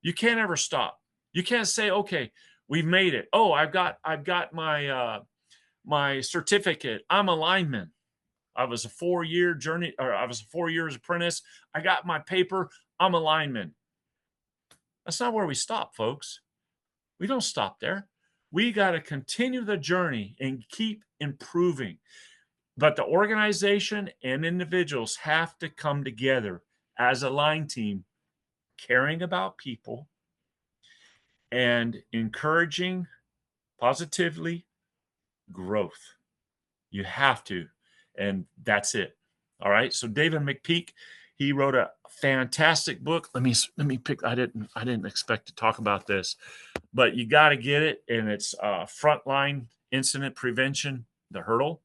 You can't ever stop. You can't say, okay, we've made it. Oh, I've got my my certificate. I'm a lineman. I was a 4-year journey, or I was a 4 years apprentice. I got my paper. I'm a lineman. That's not where we stop, folks. We don't stop there. We got to continue the journey and keep improving. But the organization and individuals have to come together as a line team, caring about people and encouraging positively growth. You have to. And that's it. All right. So David McPeak, he wrote a fantastic book. Let me pick. I didn't expect to talk about this, but you got to get it. And it's Frontline Incident Prevention, The Hurdle.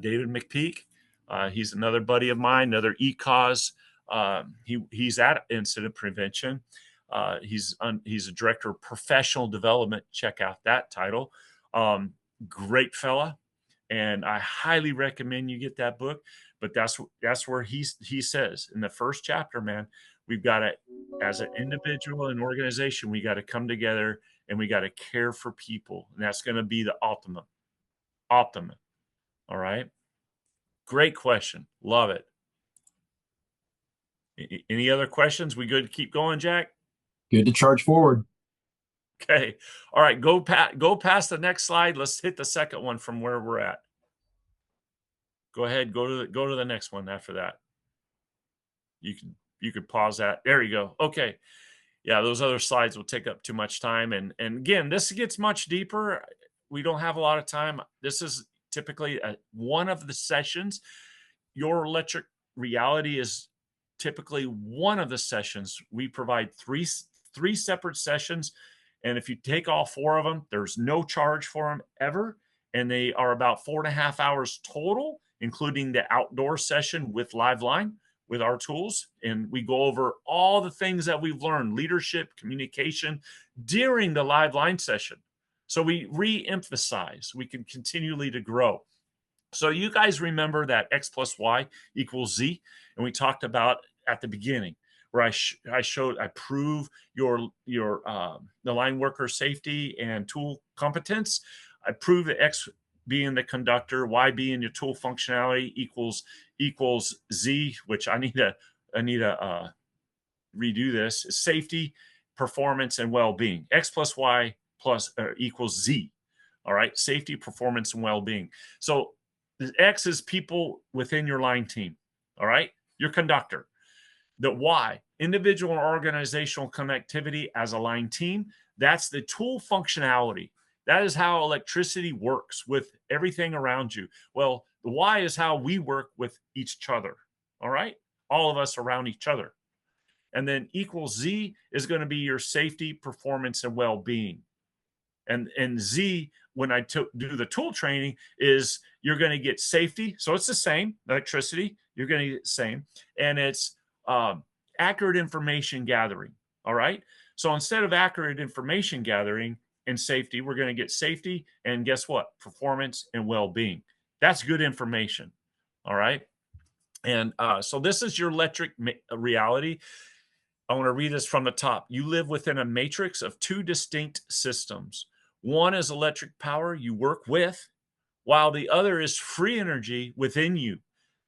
David McPeak. He's another buddy of mine, another ECOS. He's at Incident Prevention. He's a director of professional development. Check out that title. Great fella. And I highly recommend you get that book. But that's where he says in the first chapter, man, we've got to, as an individual and organization, we got to come together and we got to care for people. And that's going to be the ultimate. All right. Great question. Love it. Any other questions? We good to keep going, Jack? Good to charge forward. Okay. All right. Go past the next slide. Let's hit the second one from where we're at. Go ahead. Go to the next one after that. You could pause that. There you go. Okay. Yeah, those other slides will take up too much time. And again, this gets much deeper. We don't have a lot of time. This is typically one of the sessions. Your electric reality is typically one of the sessions. We provide three separate sessions. And if you take all 4 of them, there's no charge for them ever. And they are about 4.5 hours total, including the outdoor session with live line with our tools. And we go over all the things that we've learned, leadership, communication, during the live line session. So we re-emphasize, we can continually to grow. So you guys remember that X plus Y equals Z, and we talked about at the beginning. where I prove your the line worker safety and tool competence. I prove that X being the conductor, Y being your tool functionality equals Z, which I need to redo this, is safety, performance, and well-being. X plus Y plus equals Z. All right, safety, performance, and well-being. So the X is people within your line team. All right, your conductor. The Y, individual and organizational connectivity as a line team. That's the tool functionality. That is how electricity works with everything around you. Well, the Y is how we work with each other. All right, all of us around each other. And then equals Z is going to be your safety, performance, and well-being. And Z, when I do the tool training, is you're going to get safety. So it's the same, electricity, you're going to get the same. And it's accurate information gathering. All right. So instead of accurate information gathering and safety, we're going to get safety and guess what? Performance and well-being. That's good information. All right. And so this is your electric reality. I want to read this from the top. You live within a matrix of two distinct systems. One is electric power you work with, while the other is free energy within you.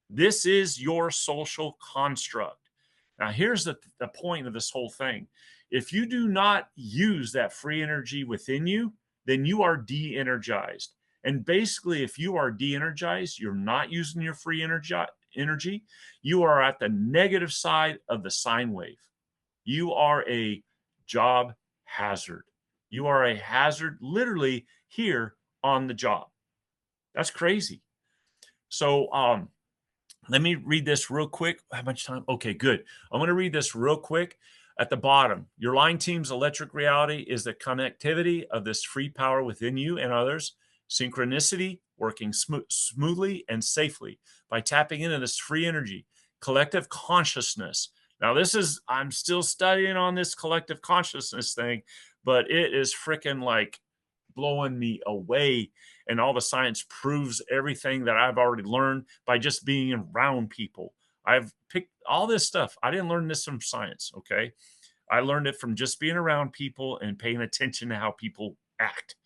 This is your social construct. Now, here's the point of this whole thing. If you do not use that free energy within you, then you are de-energized. And basically, if you are de-energized, you're not using your free energy, you are at the negative side of the sine wave. You are a job hazard. You are a hazard literally here on the job. That's crazy. So let me read this real quick. How much time? Okay, good. I'm going to read this real quick. At the bottom, your line team's electric reality is the connectivity of this free power within you and others. Synchronicity, working smoothly and safely by tapping into this free energy. Collective consciousness. Now, I'm still studying on this collective consciousness thing, but it is freaking like blowing me away. And all the science proves everything that I've already learned by just being around people. I've picked all this stuff. I didn't learn this from science, okay? I learned it from just being around people and paying attention to how people act.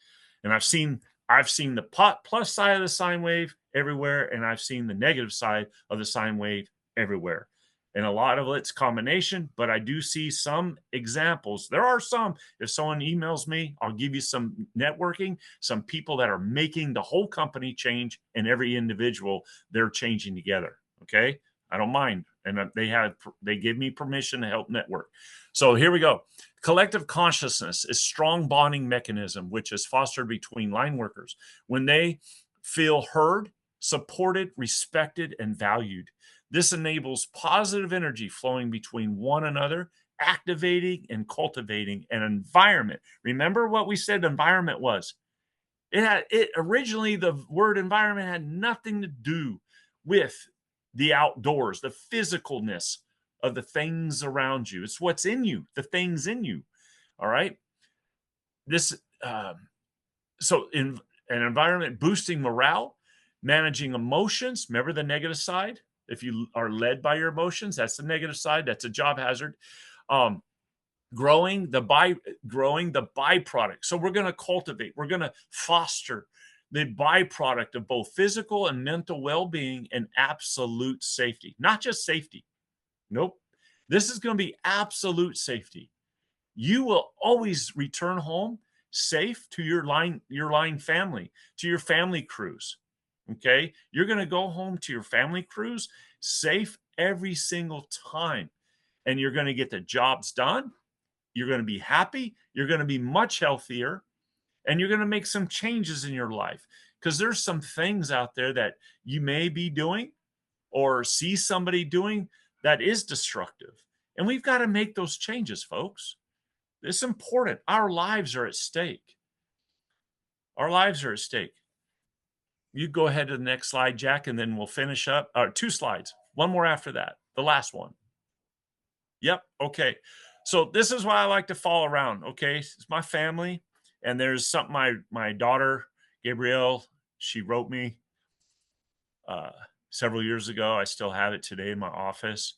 And I've seen the plus side of the sine wave everywhere, and I've seen the negative side of the sine wave everywhere. And a lot of it's combination, but I do see some examples. There are some. If someone emails me, I'll give you some networking, some people that are making the whole company change, and every individual, they're changing together. Okay, I don't mind, and they give me permission to help network. So here we go. Collective consciousness is strong bonding mechanism which is fostered between line workers when they feel heard, supported, respected, and valued. This enables positive energy flowing between one another, activating and cultivating an environment. Remember what we said environment was? Originally, the word environment had nothing to do with the outdoors, the physicalness of the things around you. It's what's in you, the things in you. All right. So in an environment boosting morale, managing emotions. Remember the negative side? If you are led by your emotions, that's the negative side. That's a job hazard. Growing the byproduct. So we're going to cultivate. We're going to foster the byproduct of both physical and mental well-being and absolute safety. Not just safety. Nope. This is going to be absolute safety. You will always return home safe to your line family, to your family crews. Okay, you're going to go home to your family crews safe every single time, and you're going to get the jobs done. You're going to be happy. You're going to be much healthier, and you're going to make some changes in your life because there's some things out there that you may be doing or see somebody doing that is destructive, and we've got to make those changes, folks. It's important. Our lives are at stake. Our lives are at stake. You go ahead to the next slide, Jack, and then we'll finish up. 2 slides. One more after that. The last one. Yep. Okay. So this is why I like to follow around. Okay. It's my family. And there's something my daughter, Gabrielle, she wrote me several years ago. I still have it today in my office.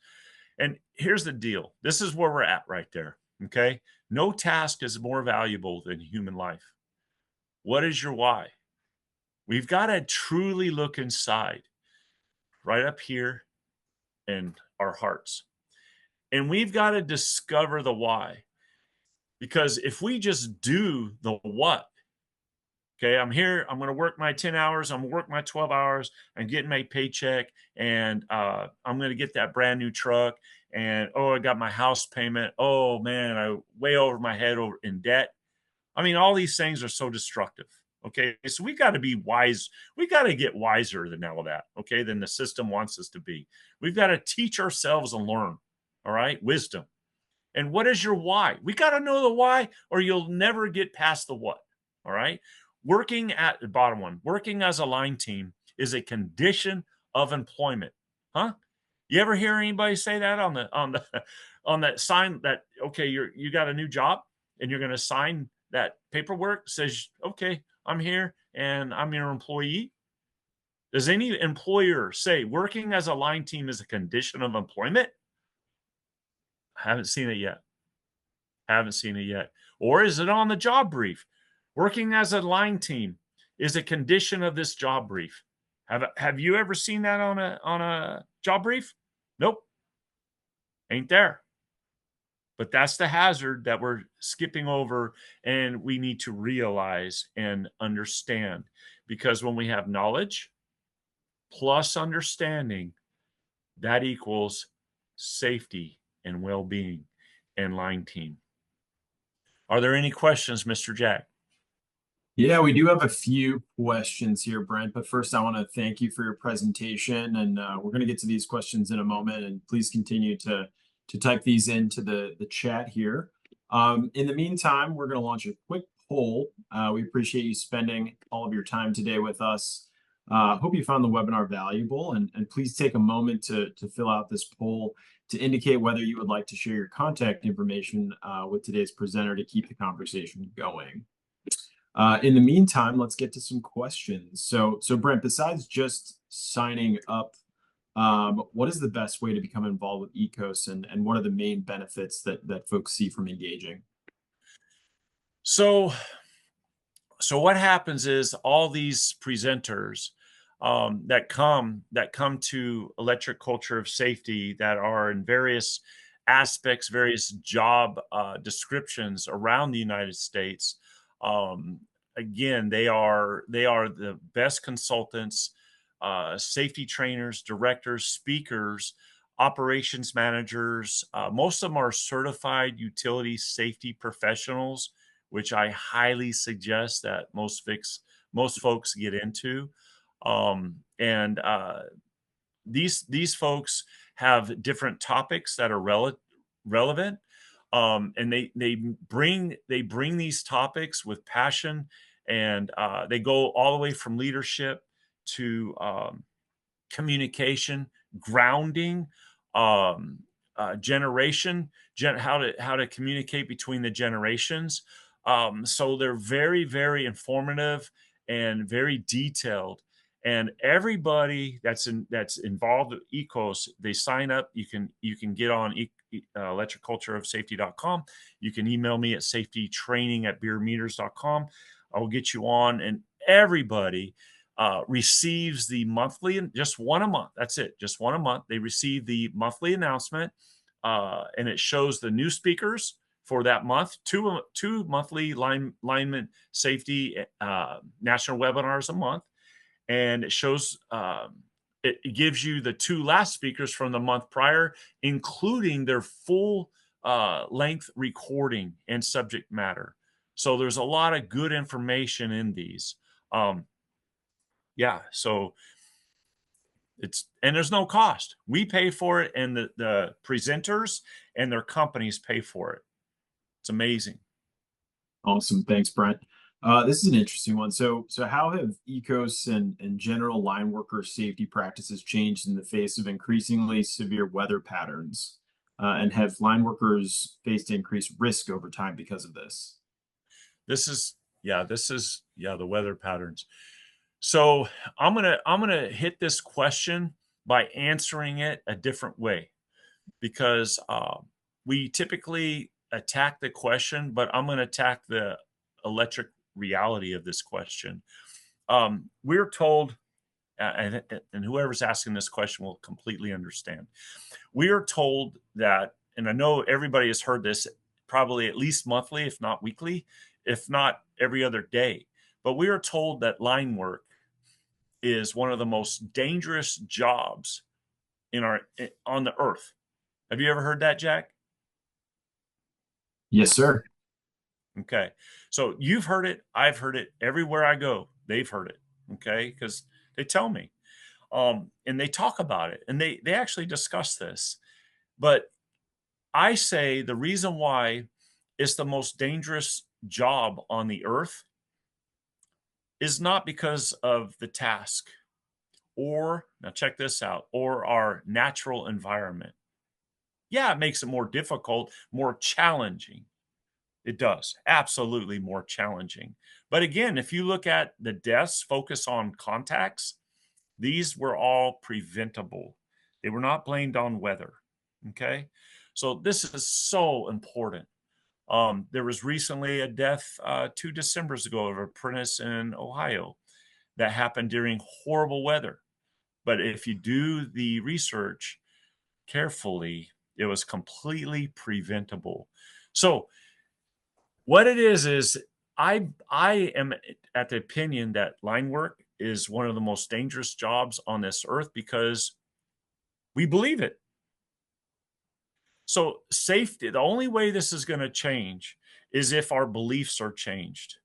And here's the deal. This is where we're at right there. Okay. No task is more valuable than human life. What is your why? We've got to truly look inside, right up here in our hearts. And we've got to discover the why. Because if we just do the what, okay, I'm here, I'm going to work my 10 hours, I'm going to work my 12 hours, I'm getting my paycheck, and I'm going to get that brand new truck, and oh, I got my house payment. Oh man, I way over my head over in debt. I mean, all these things are so destructive. Okay, so we got to be wise. We got to get wiser than all of that. Okay, than the system wants us to be. We've got to teach ourselves and learn. All right, wisdom. And what is your why? We got to know the why, or you'll never get past the what. All right. Working at the bottom one, working as a line team is a condition of employment. Huh? You ever hear anybody say that on that sign that, okay, you got a new job and you're going to sign that paperwork says, okay, I'm here and I'm your employee? Does any employer say working as a line team is a condition of employment? Haven't seen it yet. Haven't seen it yet. Or is it on the job brief? Working as a line team is a condition of this job brief. Have you ever seen that on a job brief? Nope. Ain't there. But that's the hazard that we're skipping over, and we need to realize and understand. Because when we have knowledge plus understanding, that equals safety and well-being and line team. Are there any questions, Mr. Jack? Yeah, we do have a few questions here, Brent, but first I want to thank you for your presentation, and we're going to get to these questions in a moment, and please continue to type these into the chat here. In the meantime, we're going to launch a quick poll. We appreciate you spending all of your time today with us. Hope you found the webinar valuable, and please take a moment to fill out this poll to indicate whether you would like to share your contact information with today's presenter to keep the conversation going. In the meantime, let's get to some questions. So Brent, besides just signing up, what is the best way to become involved with ECOS, and what are the main benefits that folks see from engaging? So what happens is all these presenters that come to Electric Culture of Safety that are in various aspects, various job descriptions around the United States. Again, they are the best consultants, safety trainers, directors, speakers, operations managers. Most of them are certified utility safety professionals, which I highly suggest that most folks get into. These folks have different topics that are relevant. And they bring these topics with passion, and they go all the way from leadership to communication, grounding, generation, how to communicate between the generations. So they're very, very informative and very detailed. And everybody that's involved with ECOS, they sign up. You can get on electriccultureofsafety.com. You can email me at safetytraining@bieremeters.com. I will get you on, and everybody receives the monthly, just one a month. That's it, just one a month. They receive the monthly announcement, and it shows the new speakers for that month, two monthly lineman safety national webinars a month. And it shows, it gives you the two last speakers from the month prior, including their full length recording and subject matter. So there's a lot of good information in these. Yeah, so there's no cost. We pay for it, and the presenters and their companies pay for it. It's amazing. Awesome. Thanks, Brent. This is an interesting one. So how have ECOS and general line worker safety practices changed in the face of increasingly severe weather patterns? And have line workers faced increased risk over time because of this? This is the weather patterns. So I'm gonna hit this question by answering it a different way. because we typically attack the question, but I'm going to attack the electric reality of this question. We're told, and whoever's asking this question will completely understand. We are told that, and I know everybody has heard this probably at least monthly, if not weekly, if not every other day, but we are told that line work is one of the most dangerous jobs on the earth. Have you ever heard that, Jack? Yes, sir. Okay. So you've heard it. I've heard it. Everywhere I go, they've heard it. Okay. Because they tell me. And they talk about it, and they actually discuss this. But I say the reason why it's the most dangerous job on the earth is not because of the task or, now check this out, or our natural environment. Yeah, it makes it more difficult, more challenging. It does. Absolutely more challenging. But again, if you look at the deaths, focus on contacts, these were all preventable. They were not blamed on weather. Okay. So this is so important. There was recently a death 2 Decembers ago of an apprentice in Ohio that happened during horrible weather. But if you do the research carefully, it was completely preventable. So what it is I am at the opinion that line work is one of the most dangerous jobs on this earth because we believe it. So safety, the only way this is going to change is if our beliefs are changed.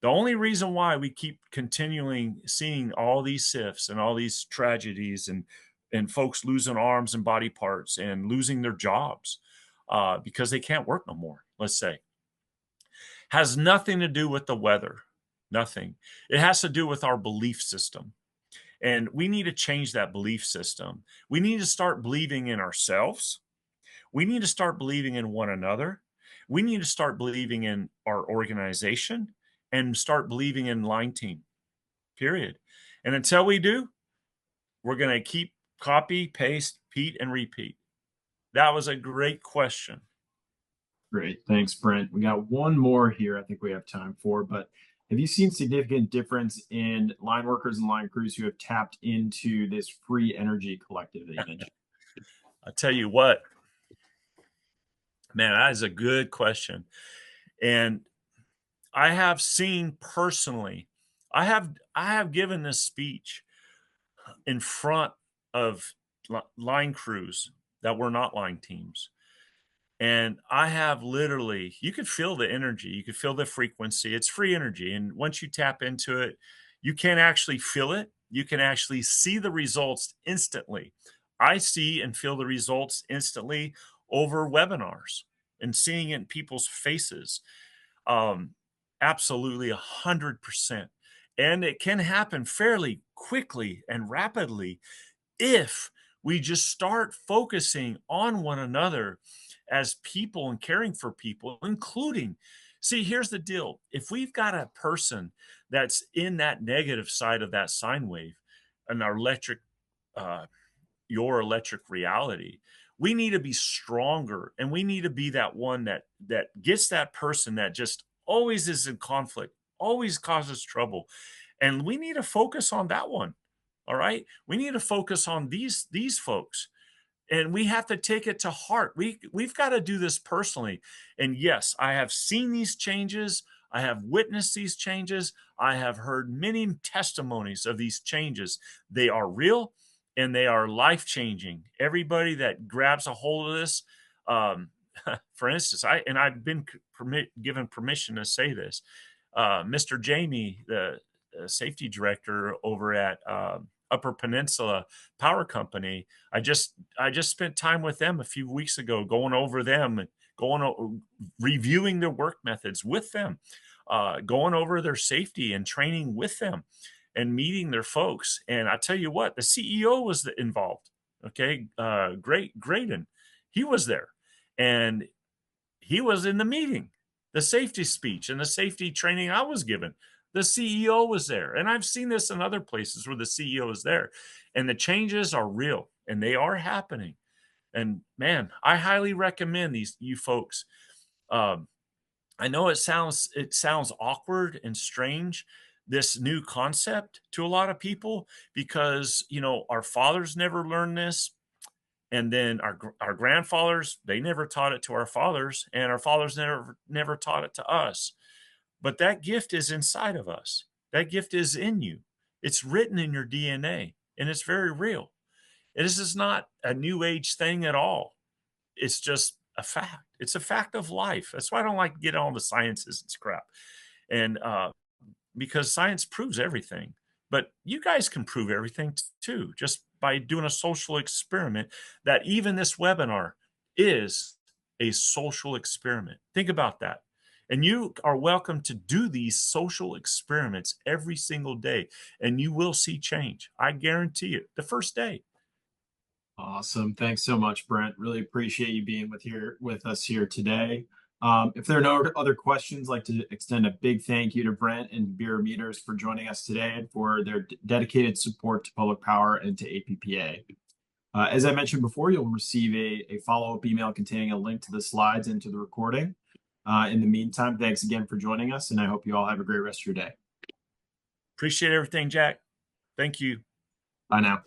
The only reason why we keep continuing seeing all these SIFs and all these tragedies and folks losing arms and body parts and losing their jobs because they can't work no more, let's say, has nothing to do with the weather. Nothing. It has to do with our belief system. And we need to change that belief system. We need to start believing in ourselves. We need to start believing in one another. We need to start believing in our organization and start believing in line team, period. And until we do, we're going to keep copy, paste, repeat, and repeat. That was a great question. Great. Thanks, Brent. We got one more here I think we have time for, but have you seen significant difference in line workers and line crews who have tapped into this free energy collective that you mentioned? I'll tell you what, man, that is a good question. And I have seen personally, I have given this speech in front of line crews that were not line teams. And I have literally, you could feel the energy, you could feel the frequency. It's free energy. And once you tap into it, you can actually feel it. You can actually see the results instantly. I see and feel the results instantly over webinars and seeing it in people's faces. Absolutely 100%. And it can happen fairly quickly and rapidly if we just start focusing on one another as people and caring for people, including, see, here's the deal. If we've got a person that's in that negative side of that sine wave, an electric, your electric reality, we need to be stronger, and we need to be that one that gets that person that just always is in conflict, always causes trouble. And we need to focus on that one. All right. We need to focus on these folks. And we have to take it to heart. We've got to do this personally. And yes, I have seen these changes. I have witnessed these changes. I have heard many testimonies of these changes. They are real and they are life-changing. Everybody that grabs a hold of this, for instance, I've been given permission to say this. Mr. Jamie, the safety director over at Upper Peninsula Power Company, I just spent time with them a few weeks ago, going over them and reviewing their work methods with them, going over their safety and training with them, and meeting their folks. And I tell you what, the CEO was involved. Okay, Graydon, he was there, and he was in the meeting, the safety speech and the safety training I was given. The CEO was there. And I've seen this in other places where the CEO is there. And the changes are real and they are happening. And man, I highly recommend you folks. I know it sounds awkward and strange, this new concept to a lot of people, because our fathers never learned this, and then our grandfathers, they never taught it to our fathers, and our fathers never taught it to us. But that gift is inside of us. That gift is in you. It's written in your DNA, and it's very real. This is not a new age thing at all. It's just a fact. It's a fact of life. That's why I don't like to get on the sciences and crap. And because science proves everything, but you guys can prove everything too, just by doing a social experiment. That even this webinar is a social experiment. Think about that. And you are welcome to do these social experiments every single day, and you will see change. I guarantee you, the first day. Awesome. Thanks so much, Brent. Really appreciate you being with us here today. If there are no other questions, I'd like to extend a big thank you to Brent and Bierer Meters for joining us today and for their dedicated support to public power and to APPA. As I mentioned before, you'll receive a follow-up email containing a link to the slides and to the recording. In the meantime, thanks again for joining us, and I hope you all have a great rest of your day. Appreciate everything, Jack. Thank you. Bye now.